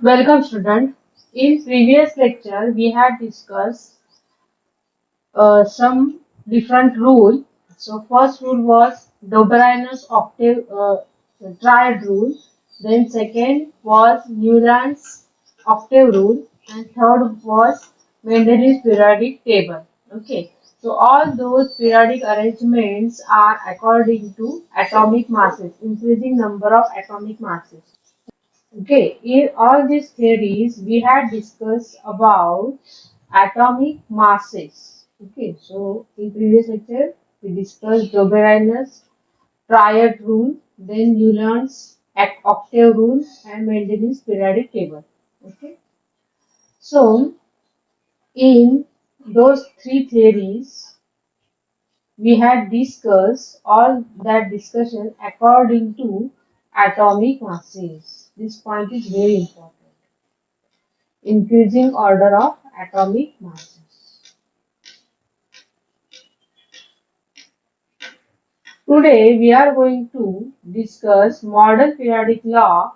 Welcome student. In previous lecture we had discussed some different rule. So first rule was Doberain's octave triad rule. Then second was Newland's octave rule, and third was Mendel's periodic table. Okay. So all those periodic arrangements are according to atomic masses, increasing number of atomic masses. Okay, in all these theories, we had discussed about atomic masses. Okay, so in previous lecture, we discussed Doberanus triad rule, then Newland's octave rule, and Mendel's periodic table. Okay, so in those three theories, we had discussed all that discussion according to atomic masses. This point is very important. Increasing order of atomic masses. Today we are going to discuss modern periodic law,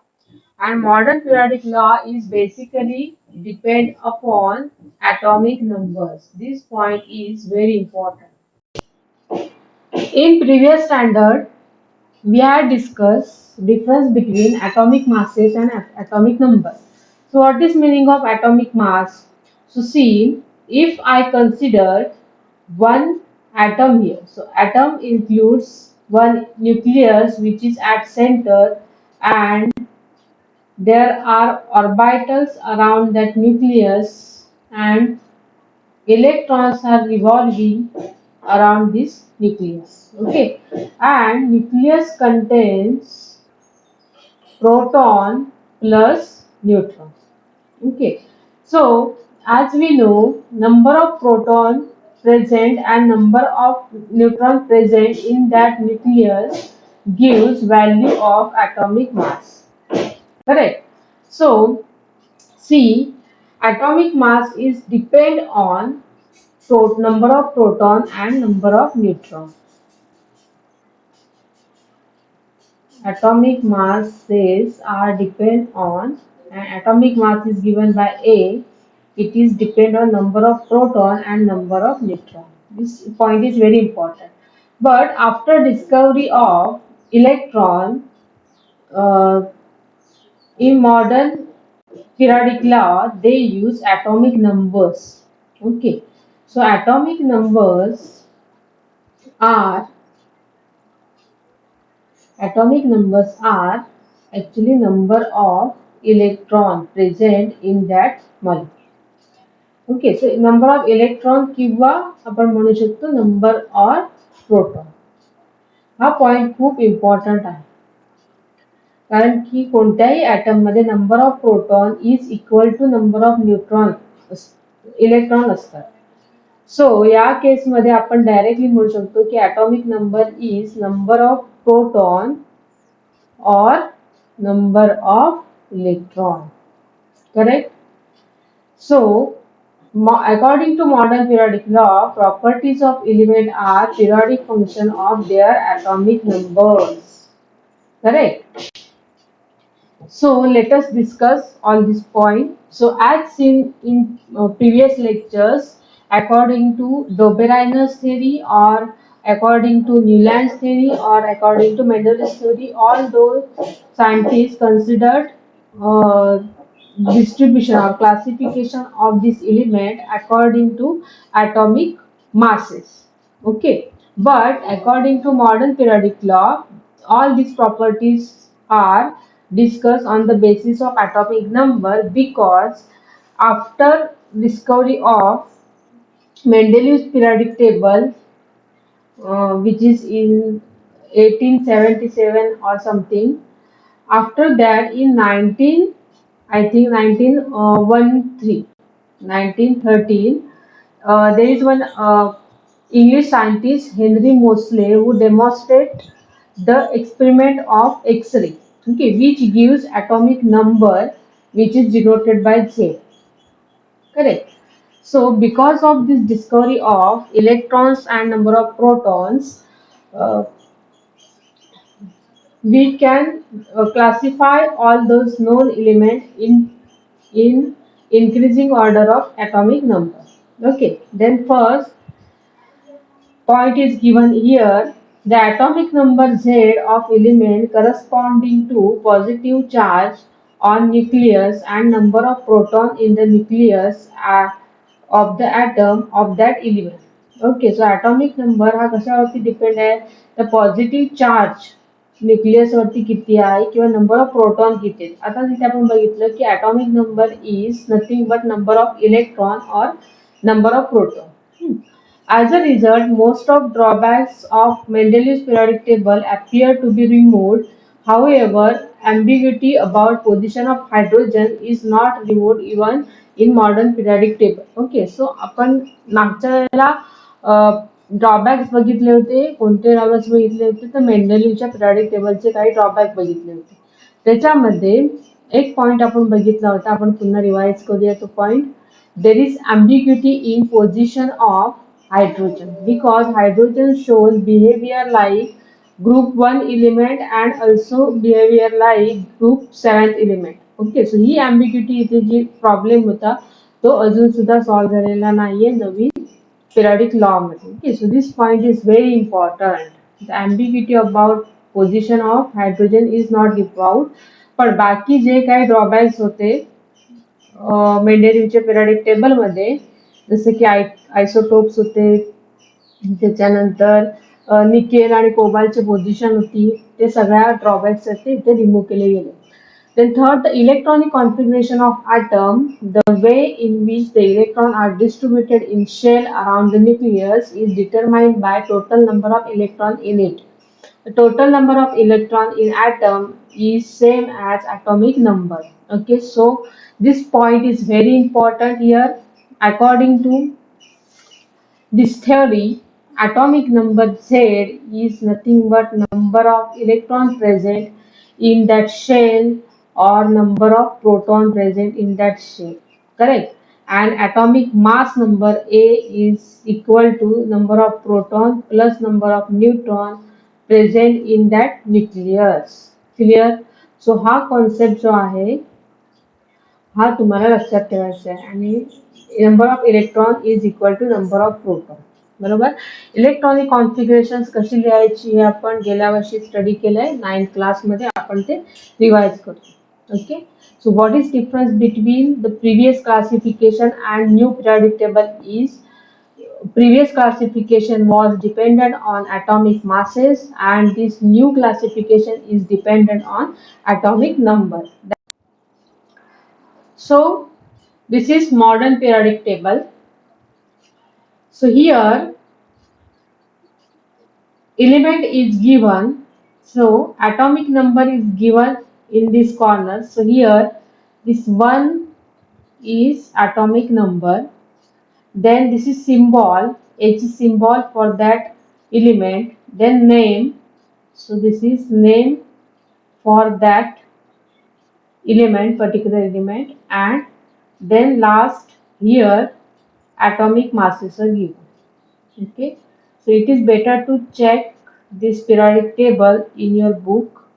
and modern periodic law is basically depend upon atomic numbers. This point is very important. In previous standard we had discussed difference between atomic masses and atomic number. So what is meaning of atomic mass? So see, if I consider one atom here, so atom includes one nucleus which is at center, and there are orbitals around that nucleus, and electrons are revolving around this nucleus. Okay, and nucleus contains proton plus neutron. Okay, so as we know, number of proton present and number of neutron present in that nucleus gives value of atomic mass. Correct. So see, atomic mass is depend on number of proton and number of neutron. Atomic masses are depend on, and atomic mass is given by A. It is depend on number of proton and number of neutron. This point is very important. But after discovery of electron, uh, in modern periodic law, they use atomic numbers. Okay, so atomic numbers are atomic numbers are actually number of electron present in that molecule. Okay, so number of electron किंवा आपण म्हणू शकतो number और proton. हा point खूप important आहे, कारण की कोणत्याही ॲटम मध्ये number of proton is equal to number of neutron electron असतात. सो या केसमध्ये आपण डायरेक्टली म्हणू शकतो की atomic number is number of proton or number of electron. Correct? So, according to modern periodic law, properties of element are periodic function of their atomic numbers. Correct? So, let us discuss on this point. So, as seen in previous lectures, according to Dobereiner's theory, or according to Newland's theory, or according to Mendel's theory, all those scientists considered uh, distribution or classification of this element according to atomic masses. Okay, but according to modern periodic law, all these properties are discussed on the basis of atomic number, because after discovery of Mendeleev's periodic table, which is in 1877 or something. After that, in 19, I think 1913, 1913, there is one English scientist Henry Moseley who demonstrate the experiment of X-ray, okay, which gives atomic number which is denoted by J. Correct. So, because of this discovery of electrons and number of protons, uh, we can classify all those known elements in in increasing order of atomic number. Okay, then first point is given here. The atomic number Z of element corresponding to positive charge on nucleus and number of proton in the nucleus of the atom of that element. Okay, so atomic number हा कशावरती depend आहे, तर positive charge nucleus वरती किती आहे किंवा number of proton किती आहेत. आता तिथे आपण बघितलं की atomic number is nothing but number of electron or number of proton. As a result, most of drawbacks of Mendeleev's periodic table appear to be removed. However, ambiguity about position of hydrogen is not removed even in modern periodic table. Okay, so आपण मागच्या वेळेला drawbacks बघितले होते. कोणते drawbacks बघितले होते, तर मेंडलीवच्या periodic टेबलचे काही ड्रॉबॅक बघितले होते. त्याच्यामध्ये एक पॉइंट आपण बघितला होता, आपण पुन्हा रिवाइज करूया तो point. There is ambiguity in position of hydrogen because hydrogen shows behavior like group 1 element and also behavior like group 7th element. Okay, so he ambiguity इथे जी प्रॉब्लेम होता तो अजून सुद्धा सॉल्व झालेला नाहीये नवीन periodic law मध्ये. Okay, so this point is very important. The ambiguity about position of hydrogen is not removed, पण बाकी जे काही ड्रॉबॅक्स होते मेंडेलिव्हच्या पिरियडिक टेबल मध्ये, जसे की आयसोटोप्स होते, त्याच्यानंतर निकेल आणि कोबाल्टची पोझिशन होती, ते सगळ्या ड्रॉबॅक्स आहेत ते रिमूव्ह केले गेले. Then third, the electronic configuration of atom, the way in which the electrons are distributed in shell around the nucleus is determined by total number of electrons in it. The total number of electrons in atom is same as atomic number. Okay, so this point is very important here. According to this theory, atomic number Z is nothing but number of electrons present in that shell or number of proton present in that shell. Correct? And atomic mass number A is equal to number of proton plus number of neutron present in that nucleus. Clear? So हा concept जो आहे हा तुम्हाला लक्षात ठेवायचा आहे. आणि number of electron is equal to number of proton. बरोबर. इलेक्ट्रॉनिक कॉन्फिगरेशन कशी लिहायची हे आपण गेल्या वर्षी स्टडी केलंय 9th क्लासमध्ये, आपण ते रिवाइज करतो. Okay, so what is difference between the previous classification and new periodic table is previous classification was dependent on atomic masses and this new classification is dependent on atomic number. So this is modern periodic table. So here element is given. So atomic number is given in this corner. So here this 1 is atomic number. Then this is symbol. H is symbol for that element. Then name. So this is name for that element, particular element, and then last here atomic masses are given. Okay, so it is better to check this periodic table in your book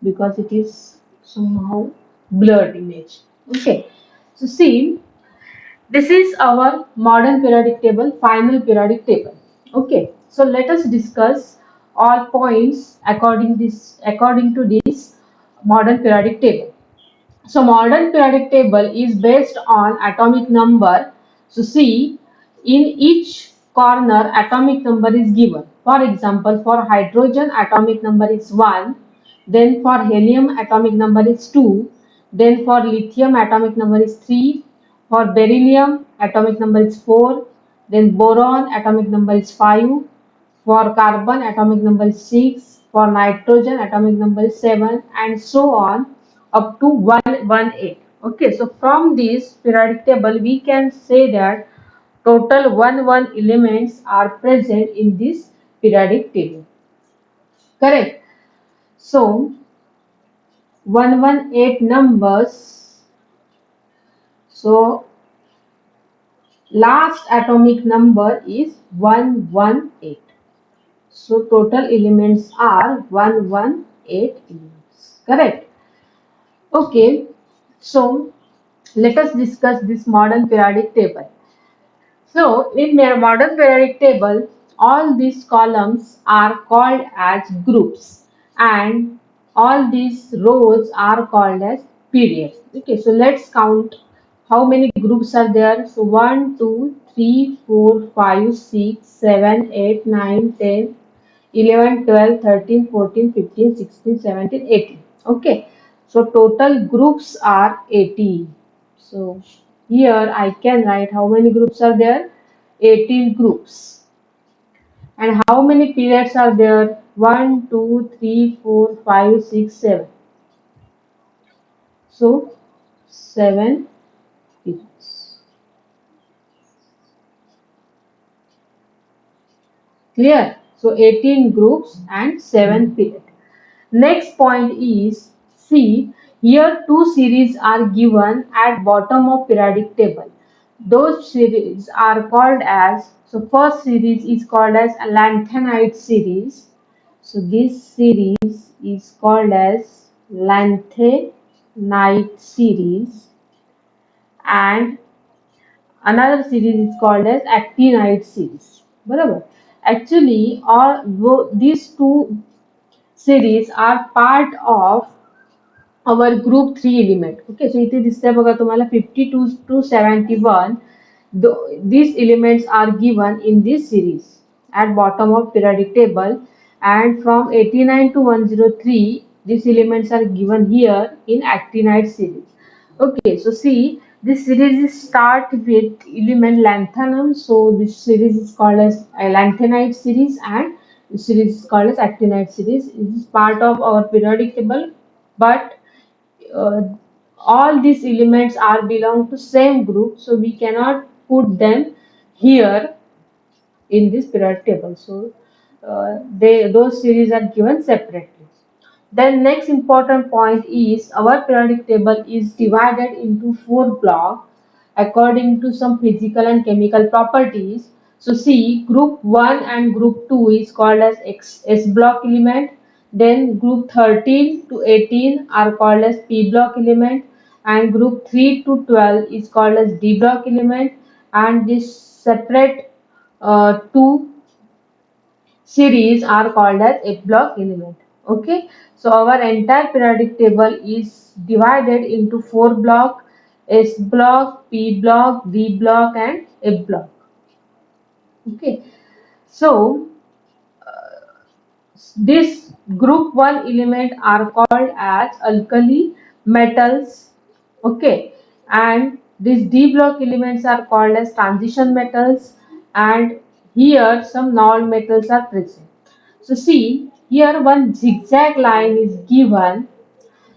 because it is somehow blurred image. Okay, so see, this is our modern periodic table, final periodic table. Okay, so let us discuss all points according to this modern periodic table. So modern periodic table is based on atomic number. So see, in each corner atomic number is given. For example, for hydrogen atomic number is 1, then for helium atomic number is 2, then for lithium atomic number is 3, for beryllium atomic number is 4, then boron atomic number is 5, for carbon atomic number is 6, for nitrogen atomic number is 7, and so on up to 118. Okay, so from this periodic table we can say that total 11 elements are present in this periodic table. Correct. So 118 numbers. So last atomic number is 118. So total elements are 118 elements. Correct. Okay. So Let us discuss this modern periodic table. So, in a modern periodic table, all these columns are called as groups and all these rows are called as periods. Okay, so let's count how many groups are there. So, 1, 2, 3, 4, 5, 6, 7, 8, 9, 10, 11, 12, 13, 14, 15, 16, 17, 18. Okay, so total groups are 18. So here I can write how many groups are there? 18 groups. And how many periods are there? 1, 2, 3, 4, 5, 6, 7. So 7 periods. Clear? So 18 groups and 7 periods. Next point is, see, here two series are given at bottom of periodic table. Those series are called as, so first series is called as a lanthanide series. So this series is called as lanthanide series, and another series is called as actinide series. Barabar. Actually, these two series are part of our group 3 element. Okay, so इथे दिसतंय बघा तुम्हाला 52 to 71. These elements are given in this series at bottom of periodic table, and from 89 to 103 these elements are given here in actinide series. Okay, so see, this series is start with element lanthanum, so this series is called as a lanthanide series, and this series is called as actinide series. It is part of our periodic table, but uh, all these elements are belong to same group, so we cannot put them here in this periodic table. So those series are given separately. Then next important point is our periodic table is divided into four blocks according to some physical and chemical properties. So see, group 1 and group 2 is called as S block element. Then group 13 to 18 are called as P block element, and group 3 to 12 is called as D block element, and this separate two series are called as H block element. Okay, so our entire periodic table is divided into four block: S block, P block, D block, and F block. Okay, so this group 1 element are called as alkali metals. Okay, and these D block elements are called as transition metals, and here some non-metals are present. So see, here one zigzag line is given.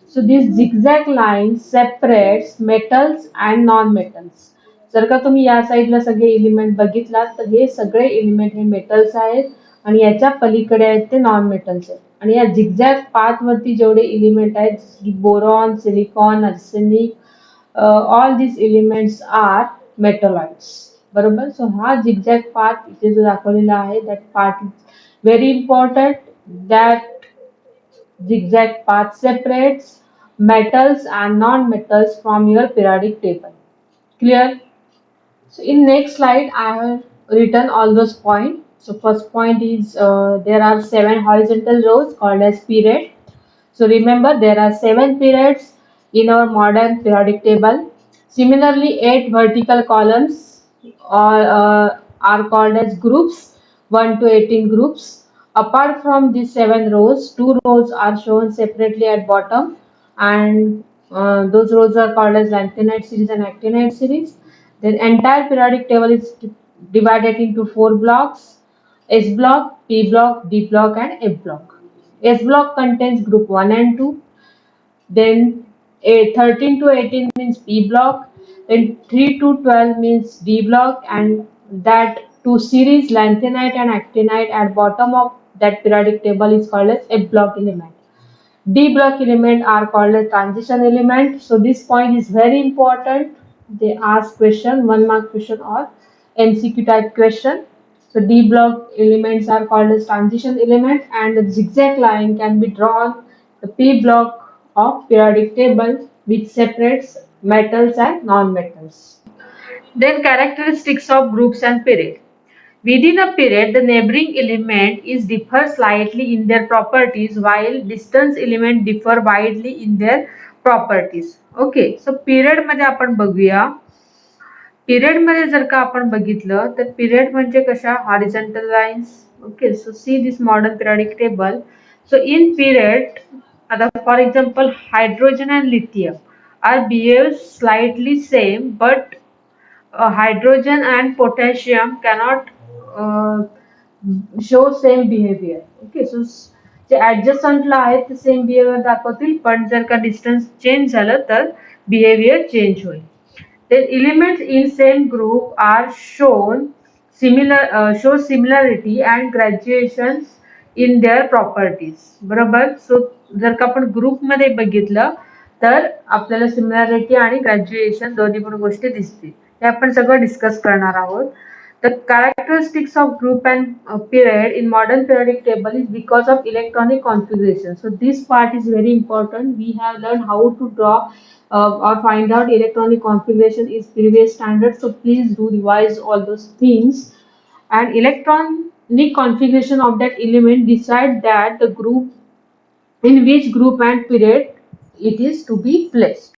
So this zigzag line separates metals and non-metals. जर का तुम्ही या साईडला सगळे element बघितलात तर हे सगळे element हे metals आहेत आणि याच्या पलीकडे आहेत ते नॉन मेटल्स आहेत. आणि या झिगझॅग पाथ वरती जेवढे एलिमेंट आहेत जसे की boron, silicon, arsenic, all these elements are metalloids. बरोबर. सो हा झिगझॅग पाथ इथे जो दाखवलेला आहे that part is very important. That zigzag path separates metals and non-metals from your periodic table. Clear? So in next slide, I have written all those points. So first point is there are 7 horizontal rows called as period. So remember there are 7 periods in our modern periodic table. Similarly, 8 vertical columns are called as groups, 1 to 18 groups. Apart from these 7 rows, 2 rows are shown separately at bottom, and those rows are called as lanthanide series and actinide series. The entire periodic table is divided into 4 blocks: S block, P block, D block, and F block. S block contains group 1 and 2. Then 13 to 18 means P block. Then 3 to 12 means D block, and that two series lanthanide and actinide at bottom of that periodic table is called as F block element. D block element are called as transition element. So this point is very important. They ask question, 1 mark question or MCQ type question. So D block elements are called as transition element, and the zigzag line can be drawn the P block of periodic table which separates metals and non-metals. Then characteristics of groups and period. Within a period, the neighboring element is differ slightly in their properties while distance element differ widely in their properties. Okay, so period मध्ये आपण बघूया. Period मध्ये जर का आपण बघितलं तर period म्हणजे कशा horizontal lines. Okay, so see this modern periodic table. So in period, आता for example hydrogen and lithium are behave slightly same but hydrogen and potassium cannot show same behavior. Okay, so जे ऍडजस्टंटला आहेत ते same behaviour दाखवतील, पण जर का distance change झालं तर बिहेवियर चेंज होईल. Then elements in same group are show similarity and graduations in their properties. बरोबर. सो जर का आपण ग्रुप मध्ये बघितलं तर आपल्याला सिमिलॅरिटी आणि ग्रॅज्युएशन दोन्ही पण गोष्टी दिसतील. हे आपण सगळं डिस्कस करणार आहोत. The characteristics of group and period in modern periodic table is because of electronic configuration. So this part is very important. We have learned how to draw or find out electronic configuration is previous standard. So please do revise all those things. And electronic configuration of that element decide that the group in which group and period it is to be placed.